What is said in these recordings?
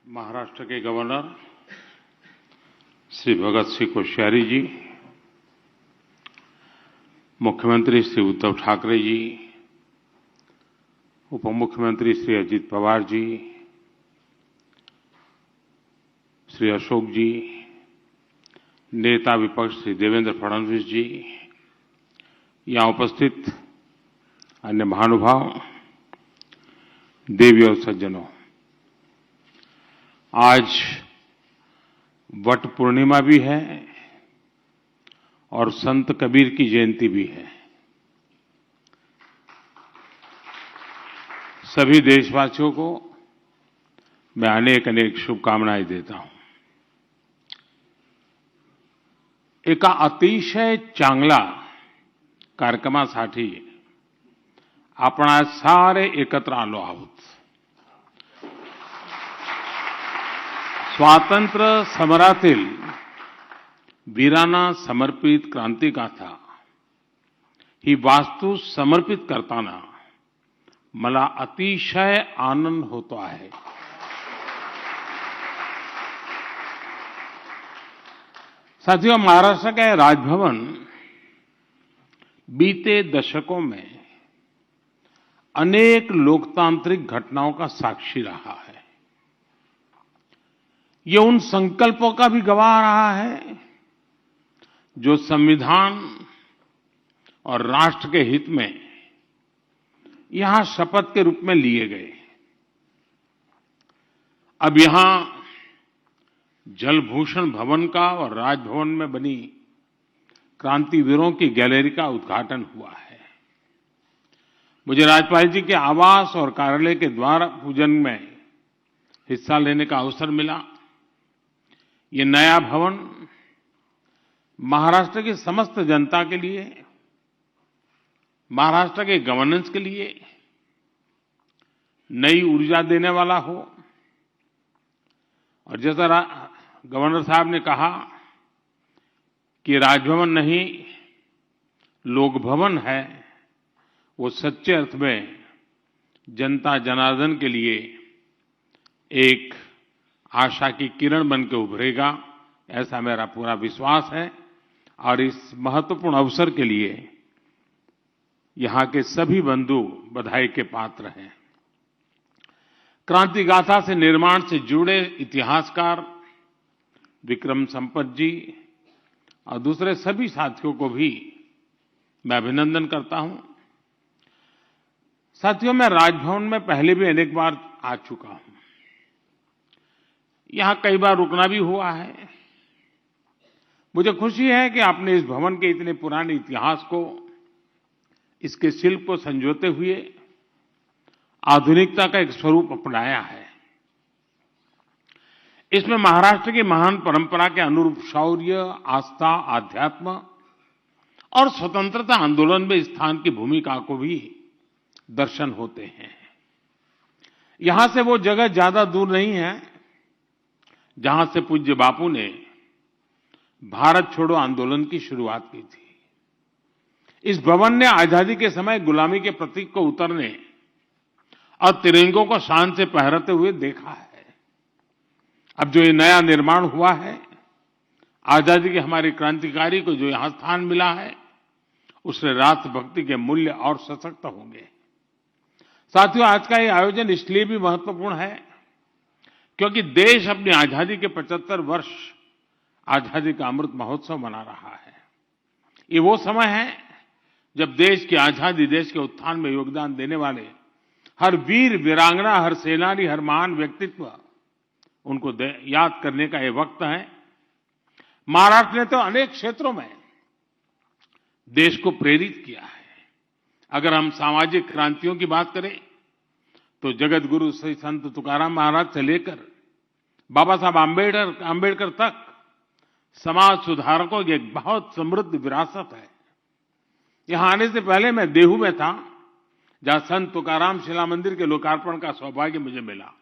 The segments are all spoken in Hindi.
महाराष्ट्र के गवर्नर श्री भगत सिंह कोश्यारी जी, मुख्यमंत्री श्री उद्धव ठाकरे जी, उप मुख्यमंत्री श्री अजित पवार जी, श्री अशोक जी, नेता विपक्ष श्री देवेंद्र फडणवीस जी, यहाँ उपस्थित अन्य महानुभाव, देवी और सज्जनों, आज वट पूर्णिमा भी है और संत कबीर की जयंती भी है। सभी देशवासियों को मैं अनेक अनेक शुभकामनाएं देता हूं। एका अतिशय चांगला कार्यक्रमासाठी आपण आज सारे एकत्र आलो आहोत। स्वातंत्र्य समरातील वीरांना समर्पित क्रांतिगाथा ही वास्तू समर्पित करताना मला अतिशय आनंद होतो आहे। साथियों, महाराष्ट्र का राजभवन बीते दशकों में अनेक लोकतांत्रिक घटनाओं का साक्षी रहा है। ये उन संकल्पों का भी गवाह रहा है जो संविधान और राष्ट्र के हित में यहां शपथ के रूप में लिए गए। अब यहां जलभूषण भवन का और राजभवन में बनी क्रांतिवीरों की गैलरी का उद्घाटन हुआ है। मुझे राज्यपाल जी के आवास और कार्यालय के द्वार पूजन में हिस्सा लेने का अवसर मिला। ये नया भवन महाराष्ट्र की समस्त जनता के लिए, महाराष्ट्र के गवर्नेंस के लिए नई ऊर्जा देने वाला हो। और जैसा गवर्नर साहब ने कहा कि राजभवन नहीं लोक भवन है, वो सच्चे अर्थ में जनता जनार्दन के लिए एक आशा की किरण बन के उभरेगा, ऐसा मेरा पूरा विश्वास है। और इस महत्वपूर्ण अवसर के लिए यहां के सभी बंधु बधाई के पात्र हैं। क्रांति गाथा से निर्माण से जुड़े इतिहासकार विक्रम संपत जी और दूसरे सभी साथियों को भी मैं अभिनंदन करता हूं। साथियों, मैं राजभवन में पहले भी अनेक बार आ चुका हूं। यहां कई बार रुकना भी हुआ है। मुझे खुशी है कि आपने इस भवन के इतने पुराने इतिहास को, इसके शिल्प को संजोते हुए आधुनिकता का एक स्वरूप अपनाया है। इसमें महाराष्ट्र की महान परंपरा के अनुरूप शौर्य, आस्था, आध्यात्म और स्वतंत्रता आंदोलन में स्थान की भूमिका को भी दर्शन होते हैं। यहां से वो जगह ज्यादा दूर नहीं है जहां से पूज्य बापू ने भारत छोड़ो आंदोलन की शुरुआत की थी। इस भवन ने आजादी के समय गुलामी के प्रतीक को उतरने और तिरंगों को शान से फहराते हुए देखा है। अब जो ये नया निर्माण हुआ है, आजादी के हमारे क्रांतिकारी को जो यहां स्थान मिला है, उससे राष्ट्रभक्ति के मूल्य और सशक्त होंगे। साथियों, आज का ये आयोजन इसलिए भी महत्वपूर्ण है क्योंकि देश अपनी आजादी के 75 वर्ष आजादी का अमृत महोत्सव मना रहा है। ये वो समय है जब देश की आजादी, देश के उत्थान में योगदान देने वाले हर वीर वीरांगना, हर सेनानी, हर महान व्यक्तित्व, उनको याद करने का ये वक्त है। महाराष्ट्र ने तो अनेक क्षेत्रों में देश को प्रेरित किया है। अगर हम सामाजिक क्रांतियों की बात करें तो जगत गुरु श्री संत तुकाराम महाराज से लेकर बाबा साहब आंबेडकर तक समाज सुधारकों की एक बहुत समृद्ध विरासत है। यहां आने से पहले मैं देहू में था, जहां संत तुकाराम शिला मंदिर के लोकार्पण का सौभाग्य मुझे मिला।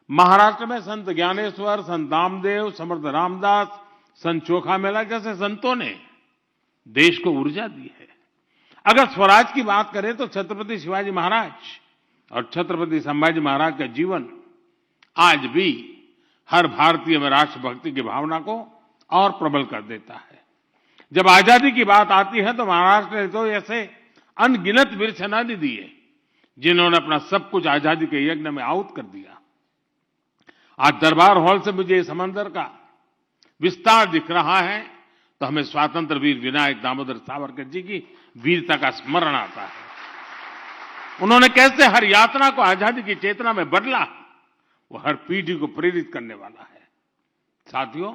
महाराष्ट्र में संत ज्ञानेश्वर, संत नामदेव, समर्थ रामदास, संत चोखा मेला जैसे संतों ने देश को ऊर्जा दी है। अगर स्वराज की बात करें तो छत्रपति शिवाजी महाराज और छत्रपति संभाजी महाराज का जीवन आज भी हर भारतीय में राष्ट्रभक्ति की भावना को और प्रबल कर देता है। जब आजादी की बात आती है तो महाराष्ट्र ने तो ऐसे अनगिनत वीर सेनानी दिए जिन्होंने अपना सब कुछ आजादी के यज्ञ में आहुत कर दिया। आज दरबार हॉल से मुझे समंदर का विस्तार दिख रहा है तो हमें स्वतंत्र वीर विनायक दामोदर सावरकर जी की वीरता का स्मरण आता है। उन्होंने कैसे हर यातना को आजादी की चेतना में बदला, वो हर पीढ़ी को प्रेरित करने वाला है। साथियों,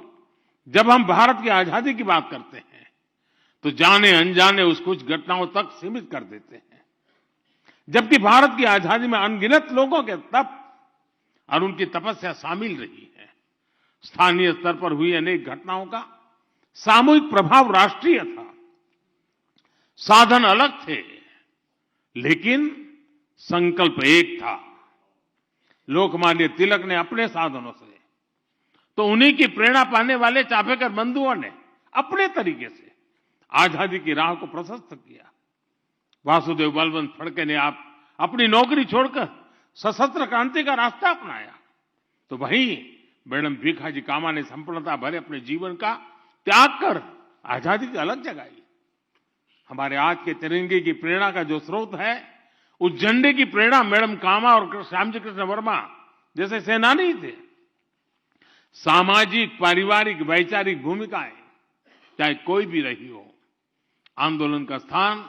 जब हम भारत की आजादी की बात करते हैं तो जाने अनजाने उस कुछ घटनाओं तक सीमित कर देते हैं, जबकि भारत की आजादी में अनगिनत लोगों के तप और उनकी तपस्या शामिल रही है। स्थानीय स्तर पर हुई अनेक घटनाओं का सामूहिक प्रभाव राष्ट्रीय था। साधन अलग थे लेकिन संकल्प एक था। लोकमान्य तिलक ने अपने साधनों से, तो उन्हीं की प्रेरणा पाने वाले चापेकर बंधुओं ने अपने तरीके से आजादी की राह को प्रशस्त किया। वासुदेव बलवंत फड़के ने आप अपनी नौकरी छोड़कर सशस्त्र क्रांति का रास्ता अपनाया, तो वहीं मैडम भीखाजी कामा ने संपूर्णता भरे अपने जीवन का त्याग कर आजादी की अलग जगाई। हमारे आज के तिरंगे की प्रेरणा का जो स्रोत है, उस झंडे की प्रेरणा मैडम कामा और श्यामजी कृष्ण वर्मा जैसे सेनानी थे। सामाजिक, पारिवारिक, वैचारिक भूमिकाएं चाहे कोई भी रही हो, आंदोलन का स्थान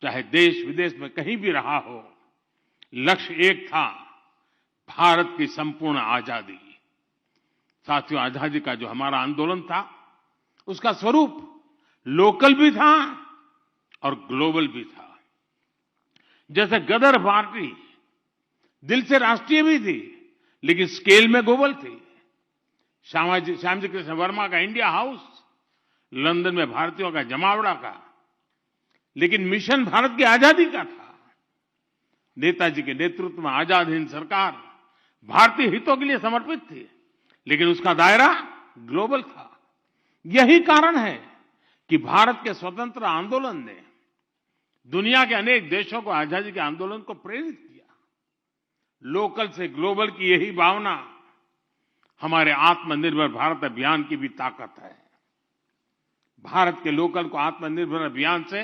चाहे देश विदेश में कहीं भी रहा हो, लक्ष्य एक था, भारत की संपूर्ण आजादी। साथियों, आजादी का जो हमारा आंदोलन था उसका स्वरूप लोकल भी था और ग्लोबल भी था। जैसे गदर पार्टी दिल से राष्ट्रीय भी थी लेकिन स्केल में ग्लोबल थी। श्यामजी कृष्ण वर्मा का इंडिया हाउस लंदन में भारतीयों का जमावड़ा का, लेकिन मिशन भारत की आजादी का था। नेताजी के नेतृत्व में आजाद हिंद सरकार भारतीय हितों के लिए समर्पित थी लेकिन उसका दायरा ग्लोबल था। यही कारण है कि भारत के स्वतंत्र आंदोलन ने दुनिया के अनेक देशों को आजादी के आंदोलन को प्रेरित किया। लोकल से ग्लोबल की यही भावना हमारे आत्मनिर्भर भारत अभियान की भी ताकत है। भारत के लोकल को आत्मनिर्भर अभियान से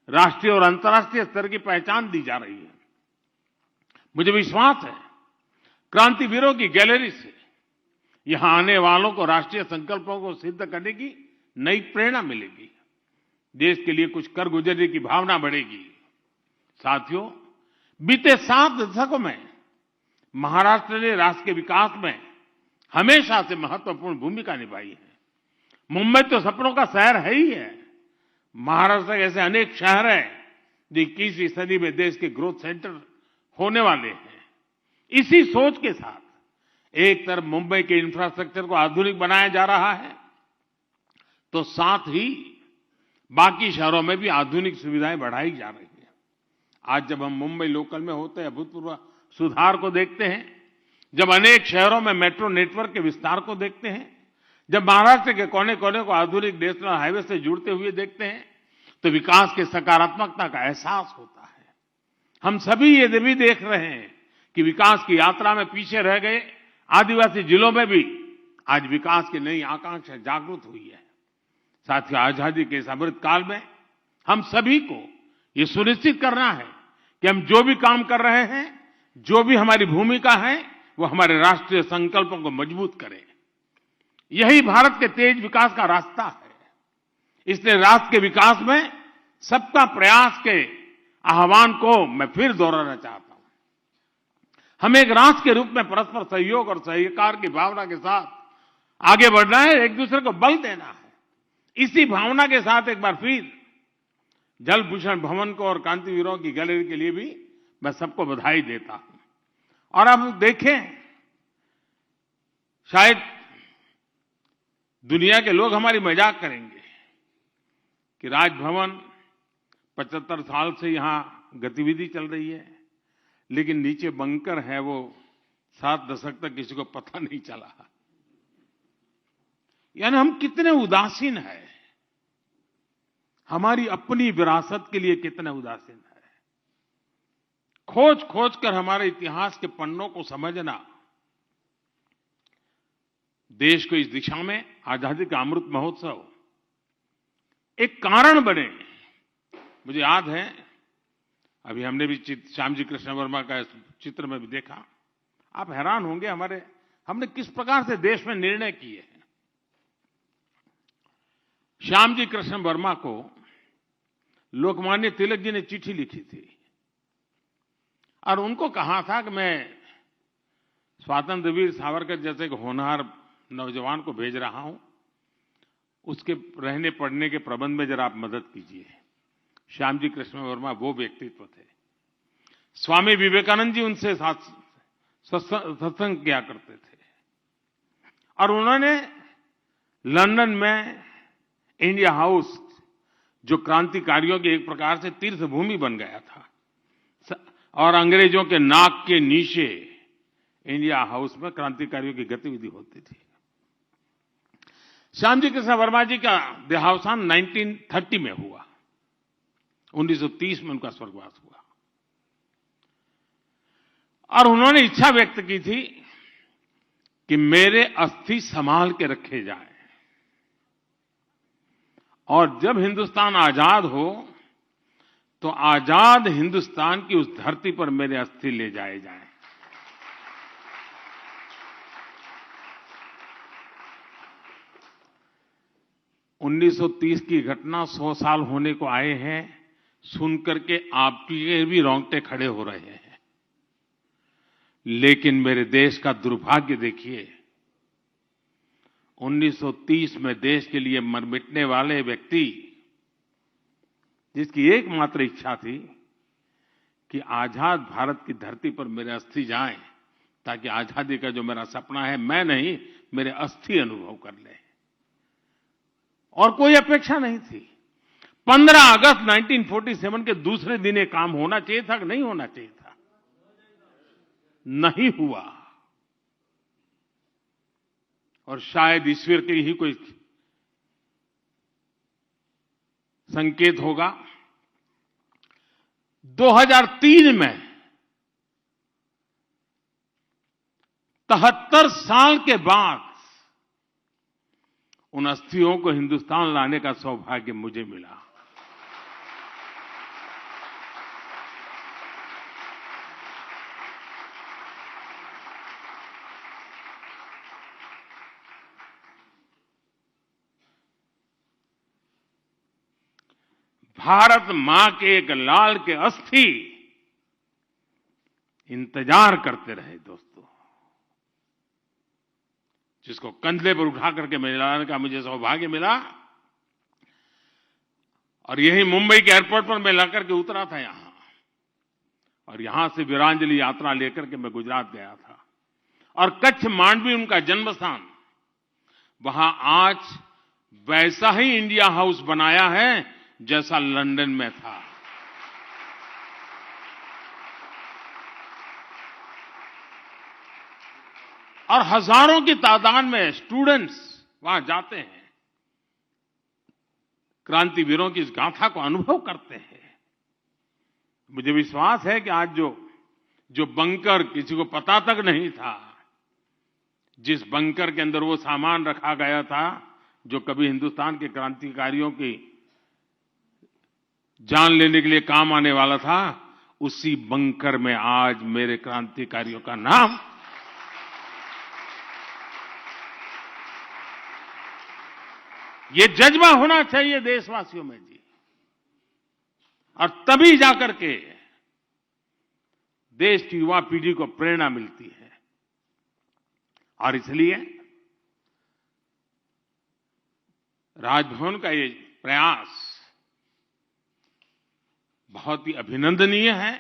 राष्ट्रीय और अंतर्राष्ट्रीय स्तर की पहचान दी जा रही है। मुझे विश्वास है क्रांतिवीरों की गैलरी से यहां आने वालों को राष्ट्रीय संकल्पों को सिद्ध करने की नई प्रेरणा मिलेगी। देश के लिए कुछ कर गुजरने की भावना बढ़ेगी। साथियों, बीते 7 दशकों में महाराष्ट्र ने राष्ट्र के विकास में हमेशा से महत्वपूर्ण भूमिका निभाई है। मुंबई तो सपनों का शहर है ही है। महाराष्ट्र के ऐसे अनेक शहर हैं जो 21वीं सदी में देश के ग्रोथ सेंटर होने वाले हैं। इसी सोच के साथ एक तरफ मुंबई के इंफ्रास्ट्रक्चर को आधुनिक बनाया जा रहा है तो साथ ही बाकी शहरों में भी आधुनिक सुविधाएं बढ़ाई जा रही है। आज जब हम मुंबई लोकल में होते हैं, अभूतपूर्व सुधार को देखते हैं, जब अनेक शहरों में मेट्रो नेटवर्क के विस्तार को देखते हैं, जब महाराष्ट्र के कोने कोने को आधुनिक नेशनल हाईवे से जुड़ते हुए देखते हैं, तो विकास की सकारात्मकता का एहसास होता है। हम सभी ये भी देख रहे हैं कि विकास की यात्रा में पीछे रह गए आदिवासी जिलों में भी आज विकास की नई आकांक्षा जागृत हुई है। साथियों, आजादी के इस अमृत काल में हम सभी को ये सुनिश्चित करना है कि हम जो भी काम कर रहे हैं, जो भी हमारी भूमिका है, वो हमारे राष्ट्रीय संकल्पों को मजबूत करें। यही भारत के तेज विकास का रास्ता है। इसलिए राष्ट्र के विकास में सबका प्रयास के आह्वान को मैं फिर दोहराना चाहता हूं। हमें एक राष्ट्र के रूप में परस्पर सहयोग और सहकार की भावना के साथ आगे बढ़ना है, एक दूसरे को बल देना है। इसी भावना के साथ एक बार फिर जल भूषण भवन को और क्रांतिवीरों की गैलरी के लिए भी मैं सबको बधाई देता हूं। और अब देखें, शायद दुनिया के लोग हमारी मजाक करेंगे कि राजभवन 75 साल से यहां गतिविधि चल रही है, लेकिन नीचे बंकर है वो 7 दशक तक किसी को पता नहीं चला। यानी हम कितने उदासीन हैं, हमारी अपनी विरासत के लिए कितने उदासीन है। खोज खोज कर हमारे इतिहास के पन्नों को समझना देश को इस दिशा में आजादी का अमृत महोत्सव एक कारण बने। मुझे याद है, अभी हमने भी श्यामजी कृष्ण वर्मा का चित्र में भी देखा। आप हैरान होंगे हमने किस प्रकार से देश में निर्णय किए हैं। श्यामजी कृष्ण वर्मा को लोकमान्य तिलक जी ने चिट्ठी लिखी थी और उनको कहा था कि मैं स्वातंत्र वीर सावरकर जैसे एक होनहार नौजवान को भेज रहा हूं, उसके रहने पढ़ने के प्रबंध में जरा आप मदद कीजिए। श्यामजी कृष्ण वर्मा वो व्यक्तित्व थे। स्वामी विवेकानंद जी उनसे साथ सत्संग किया करते थे और उन्होंने लंदन में इंडिया हाउस, जो क्रांतिकारियों की एक प्रकार से तीर्थ भूमि बन गया था, और अंग्रेजों के नाक के नीचे इंडिया हाउस में क्रांतिकारियों की गतिविधि होती थी। श्यामजी कृष्ण वर्मा जी का देहावसान 1930 में हुआ। 1930 में उनका स्वर्गवास हुआ और उन्होंने इच्छा व्यक्त की थी कि मेरे अस्थि संभाल के रखे जाएं और जब हिंदुस्तान आजाद हो तो आजाद हिंदुस्तान की उस धरती पर मेरे अस्थि ले जाए जाएं। उन्नीस 1930 की घटना 100 साल होने को आए हैं, सुनकर के आपके भी रोंगटे खड़े हो रहे हैं। लेकिन मेरे देश का दुर्भाग्य देखिए, 1930 में देश के लिए मर मिटने वाले व्यक्ति, जिसकी एकमात्र इच्छा थी कि आजाद भारत की धरती पर मेरे अस्थि जाएं ताकि आजादी का जो मेरा सपना है, मैं नहीं मेरे अस्थि अनुभव कर ले, और कोई अपेक्षा नहीं थी। 15 अगस्त 1947 के दूसरे दिन ये काम होना चाहिए था कि नहीं होना चाहिए था? नहीं हुआ। और शायद ईश्वर के ही कोई संकेत होगा। 2003 में 73 साल के बाद उन अस्थियों को हिंदुस्तान लाने का सौभाग्य मुझे मिला। भारत मां के एक लाल के अस्थि इंतजार करते रहे दोस्तों, जिसको कंधे पर उठा करके मैं लाने का मुझे सौभाग्य मिला। और यही मुंबई के एयरपोर्ट पर मैं लाकर के उतरा था यहां, और यहां से वीरांजलि यात्रा लेकर के मैं गुजरात गया था। और कच्छ मांडवी उनका जन्म स्थान, वहां आज वैसा ही इंडिया हाउस बनाया है जैसा लंदन में था। और हजारों की तादाद में स्टूडेंट्स वहां जाते हैं, क्रांतिवीरों की इस गाथा को अनुभव करते हैं। मुझे विश्वास है कि आज जो बंकर किसी को पता तक नहीं था, जिस बंकर के अंदर वो सामान रखा गया था जो कभी हिंदुस्तान के क्रांतिकारियों की जान लेने के लिए काम आने वाला था, उसी बंकर में आज मेरे क्रांतिकारियों का नाम। ये जज्बा होना चाहिए देशवासियों में जी, और तभी जाकर के देश की युवा पीढ़ी को प्रेरणा मिलती है। और इसलिए राजभवन का ये प्रयास बहुत ही अभिनंदनीय है।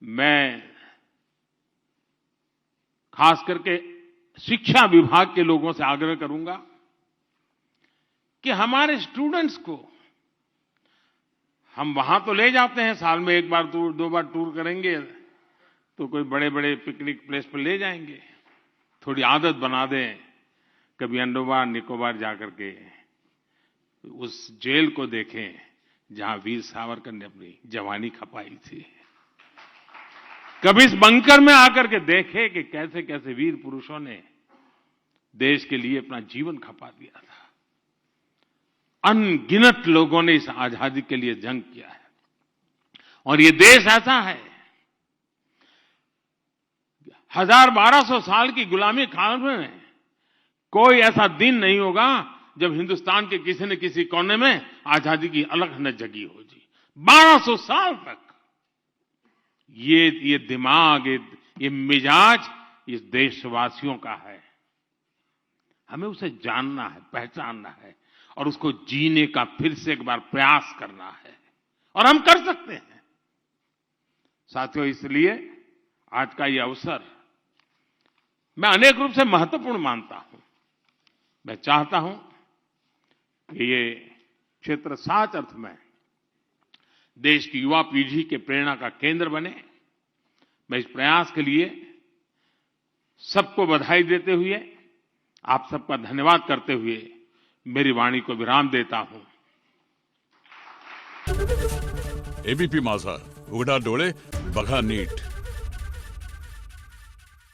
मैं खास करके शिक्षा विभाग के लोगों से आग्रह करूंगा कि हमारे स्टूडेंट्स को हम वहां तो ले जाते हैं, साल में एक बार टूर, 2 बार टूर करेंगे तो कोई बड़े बड़े पिकनिक प्लेस पर ले जाएंगे। थोड़ी आदत बना दें, कभी अंडमान निकोबार जाकर के उस जेल को देखें जहां वीर सावरकर ने अपनी जवानी खपाई थी। कभी इस बंकर में आकर के देखें कि कैसे कैसे वीर पुरुषों ने देश के लिए अपना जीवन खपा दिया था। अनगिनत लोगों ने इस आजादी के लिए जंग किया है और ये देश ऐसा है, 1200 साल की गुलामी काल में कोई ऐसा दिन नहीं होगा जब हिंदुस्तान के किसी न किसी कोने में आजादी की अलग न जगी हो जी। 1200 साल तक ये दिमाग, ये मिजाज इस देशवासियों का है। हमें उसे जानना है, पहचानना है और उसको जीने का फिर से एक बार प्रयास करना है और हम कर सकते हैं। साथियों, इसलिए आज का ये अवसर मैं अनेक रूप से महत्वपूर्ण मानता हूं। मैं चाहता हूं कि ये क्षेत्र सच अर्थ में देश की युवा पीढ़ी के प्रेरणा का केंद्र बने। मैं इस प्रयास के लिए सबको बधाई देते हुए, आप सबका धन्यवाद करते हुए मेरी वाणी को विराम देता हूं। एबीपी माझा, उघडा डोळे बघा नीट।